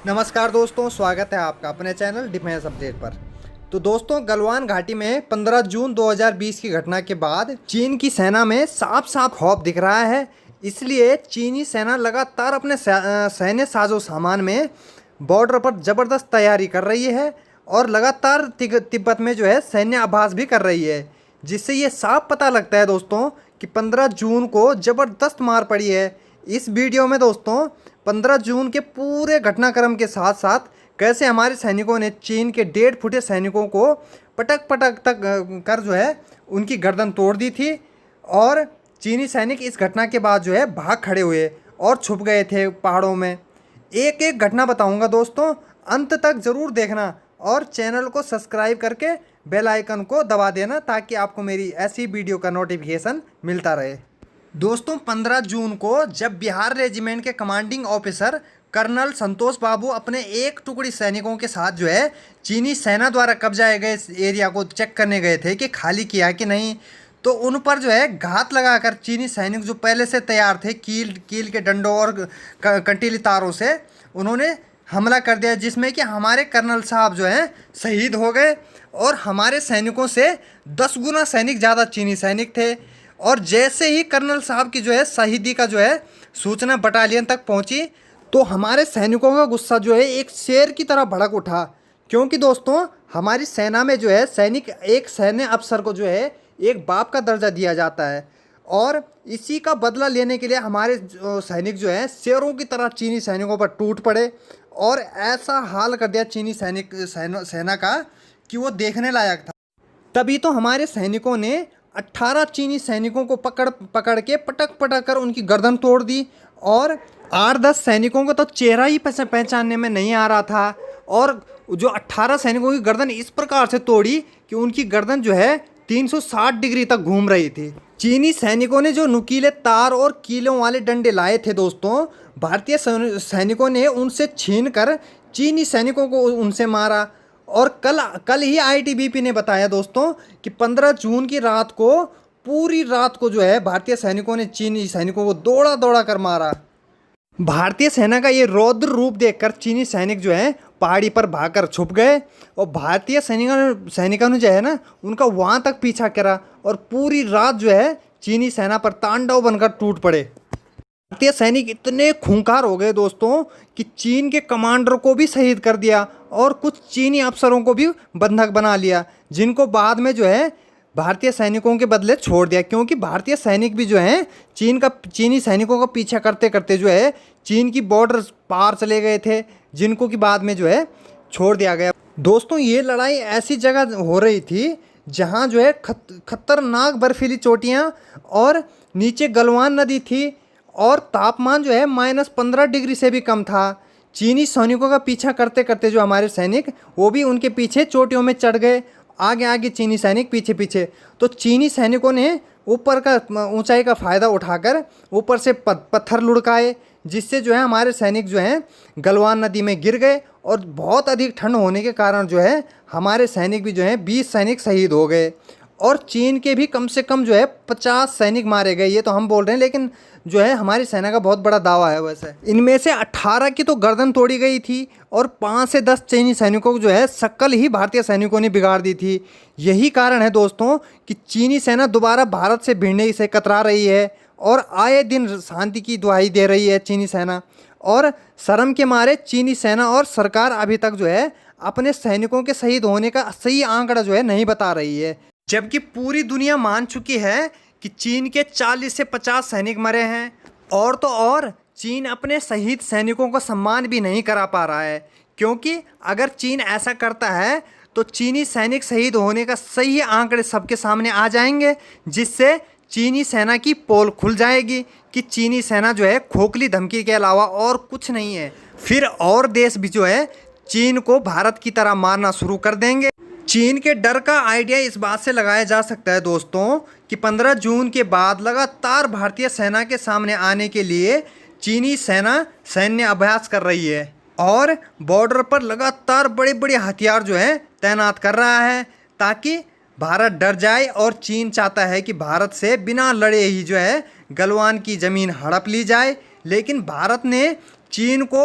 नमस्कार दोस्तों, स्वागत है आपका अपने चैनल डिफेंस अपडेट पर। तो दोस्तों, गलवान घाटी में 15 जून 2020 की घटना के बाद चीन की सेना में साफ साफ खौफ दिख रहा है। इसलिए चीनी सेना लगातार अपने सैन्य साजो सामान में बॉर्डर पर ज़बरदस्त तैयारी कर रही है और लगातार तिब्बत में जो है सैन्य अभ्यास भी कर रही है, जिससे ये साफ पता लगता है दोस्तों कि 15 जून को ज़बरदस्त मार पड़ी है। इस वीडियो में दोस्तों 15 जून के पूरे घटनाक्रम के साथ साथ कैसे हमारे सैनिकों ने चीन के 1.5 फुटे सैनिकों को पटक पटक तक कर जो है उनकी गर्दन तोड़ दी थी। और चीनी सैनिक इस घटना के बाद जो है भाग खड़े हुए और छुप गए थे पहाड़ों में। एक एक घटना बताऊंगा दोस्तों, अंत तक ज़रूर देखना और चैनल को सब्सक्राइब करके बेल आइकन को दबा देना ताकि आपको मेरी ऐसी वीडियो का नोटिफिकेशन मिलता रहे। दोस्तों, 15 जून को जब बिहार रेजिमेंट के कमांडिंग ऑफिसर कर्नल संतोष बाबू अपने एक टुकड़ी सैनिकों के साथ जो है चीनी सेना द्वारा कब्जाए गए एरिया को चेक करने गए थे कि खाली किया कि नहीं, तो उन पर जो है घात लगाकर चीनी सैनिक जो पहले से तैयार थे कील के डंडों और कंटीली तारों से उन्होंने हमला कर दिया, जिसमें कि हमारे कर्नल साहब जो हैं शहीद हो गए और हमारे सैनिकों से 10 गुना सैनिक ज़्यादा चीनी सैनिक थे। और जैसे ही कर्नल साहब की जो है शहीदी का जो है सूचना बटालियन तक पहुंची तो हमारे सैनिकों का गुस्सा जो है एक शेर की तरह भड़क उठा, क्योंकि दोस्तों हमारी सेना में जो है एक सैन्य अफसर को जो है एक बाप का दर्जा दिया जाता है और इसी का बदला लेने के लिए हमारे सैनिक जो है शेरों की तरह चीनी सैनिकों पर टूट पड़े और ऐसा हाल कर दिया चीनी सेना का कि वो देखने लायक था। तभी तो हमारे सैनिकों ने 18 चीनी सैनिकों को पकड़ के पटक पटक कर उनकी गर्दन तोड़ दी और 8-10 सैनिकों को तो चेहरा ही पहचानने में नहीं आ रहा था। और जो 18 सैनिकों की गर्दन इस प्रकार से तोड़ी कि उनकी गर्दन जो है 360 डिग्री तक घूम रही थी। चीनी सैनिकों ने जो नुकीले तार और कीलों वाले डंडे लाए थे दोस्तों, भारतीय सैनिकों ने उनसे छीनकर चीनी सैनिकों को उनसे मारा। और कल ही आईटीबीपी ने बताया दोस्तों कि 15 जून की रात को पूरी रात को जो है भारतीय सैनिकों ने चीनी सैनिकों को दौड़ा दौड़ा कर मारा। भारतीय सेना का ये रौद्र रूप देखकर चीनी सैनिक जो है पहाड़ी पर भागकर छुप गए और भारतीय सैनिकों ने जो है ना उनका वहाँ तक पीछा करा और पूरी रात जो है चीनी सेना पर तांडव बनकर टूट पड़े। भारतीय सैनिक इतने खूंखार हो गए दोस्तों कि चीन के कमांडर को भी शहीद कर दिया और कुछ चीनी अफसरों को भी बंधक बना लिया, जिनको बाद में जो है भारतीय सैनिकों के बदले छोड़ दिया, क्योंकि भारतीय सैनिक भी जो हैं चीनी सैनिकों का पीछा करते करते जो है चीन की बॉर्डर पार चले गए थे, जिनको कि बाद में जो है छोड़ दिया गया। दोस्तों, ये लड़ाई ऐसी जगह हो रही थी जहाँ जो है खतरनाक बर्फीली चोटियाँ और नीचे गलवान नदी थी और तापमान जो है -15 डिग्री से भी कम था। चीनी सैनिकों का पीछा करते करते जो हमारे सैनिक वो भी उनके पीछे चोटियों में चढ़ गए, आगे आगे चीनी सैनिक पीछे पीछे। तो चीनी सैनिकों ने ऊपर का ऊंचाई का फ़ायदा उठाकर ऊपर से पत्थर लुढ़काए, जिससे जो है हमारे सैनिक जो हैं गलवान नदी में गिर गए और बहुत अधिक ठंड होने के कारण जो है हमारे सैनिक भी जो हैं 20 सैनिक शहीद हो गए और चीन के भी कम से कम जो है 50 सैनिक मारे गए। ये तो हम बोल रहे हैं, लेकिन जो है हमारी सेना का बहुत बड़ा दावा है। वैसे इनमें से 18 की तो गर्दन तोड़ी गई थी और 5 से 10 चीनी सैनिकों को जो है शक्ल ही भारतीय सैनिकों ने बिगाड़ दी थी। यही कारण है दोस्तों कि चीनी सेना दोबारा भारत से भिड़ने से कतरा रही है और आए दिन शांति की दुहाई दे रही है चीनी सेना। और शर्म के मारे चीनी सेना और सरकार अभी तक जो है अपने सैनिकों के शहीद होने का सही आंकड़ा जो है नहीं बता रही है, जबकि पूरी दुनिया मान चुकी है कि चीन के 40 से 50 सैनिक मरे हैं। और तो और चीन अपने शहीद सैनिकों को सम्मान भी नहीं करा पा रहा है, क्योंकि अगर चीन ऐसा करता है तो चीनी सैनिक शहीद होने का सही आंकड़े सबके सामने आ जाएंगे, जिससे चीनी सेना की पोल खुल जाएगी कि चीनी सेना जो है खोखली धमकी के अलावा और कुछ नहीं है। फिर और देश भी जो है चीन को भारत की तरह मारना शुरू कर देंगे। चीन के डर का आइडिया इस बात से लगाया जा सकता है दोस्तों कि 15 जून के बाद लगातार भारतीय सेना के सामने आने के लिए चीनी सेना सैन्य अभ्यास कर रही है और बॉर्डर पर लगातार बड़े बड़े हथियार जो हैं तैनात कर रहा है, ताकि भारत डर जाए। और चीन चाहता है कि भारत से बिना लड़े ही जो है गलवान की ज़मीन हड़प ली जाए, लेकिन भारत ने चीन को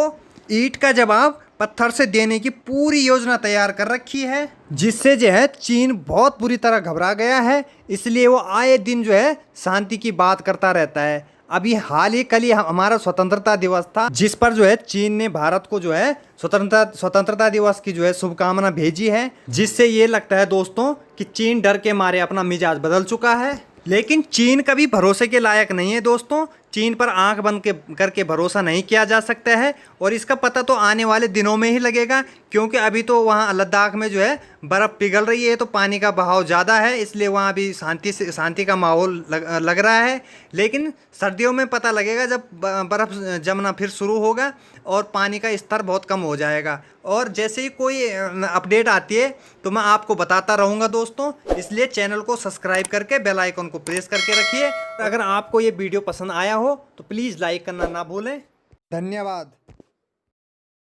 ईंट का जवाब पत्थर से देने की पूरी योजना तैयार कर रखी है, जिससे जो है चीन बहुत बुरी तरह घबरा गया है। इसलिए वो आए दिन जो है शांति की बात करता रहता है। अभी हाल ही कल ही हमारा स्वतंत्रता दिवस था, जिस पर जो है चीन ने भारत को जो है स्वतंत्रता दिवस की जो है शुभकामना भेजी है, जिससे ये लगता है दोस्तों कि चीन डर के मारे अपना मिजाज बदल चुका है। लेकिन चीन कभी भरोसे के लायक नहीं है दोस्तों। चीन पर आंख बंद करके भरोसा नहीं किया जा सकता है, और इसका पता तो आने वाले दिनों में ही लगेगा, क्योंकि अभी तो वहाँ लद्दाख में जो है बर्फ़ पिघल रही है, तो पानी का बहाव ज़्यादा है, इसलिए वहाँ अभी शांति का माहौल लग रहा है। लेकिन सर्दियों में पता लगेगा जब बर्फ़ जमना फिर शुरू होगा और पानी का स्तर बहुत कम हो जाएगा। और जैसे ही कोई अपडेट आती है तो मैं आपको बताता रहूँगा दोस्तों, इसलिए चैनल को सब्सक्राइब करके बेल आइकन को प्रेस करके रखिए। अगर आपको ये वीडियो पसंद आया हो तो प्लीज़ लाइक करना ना भूलें। धन्यवाद।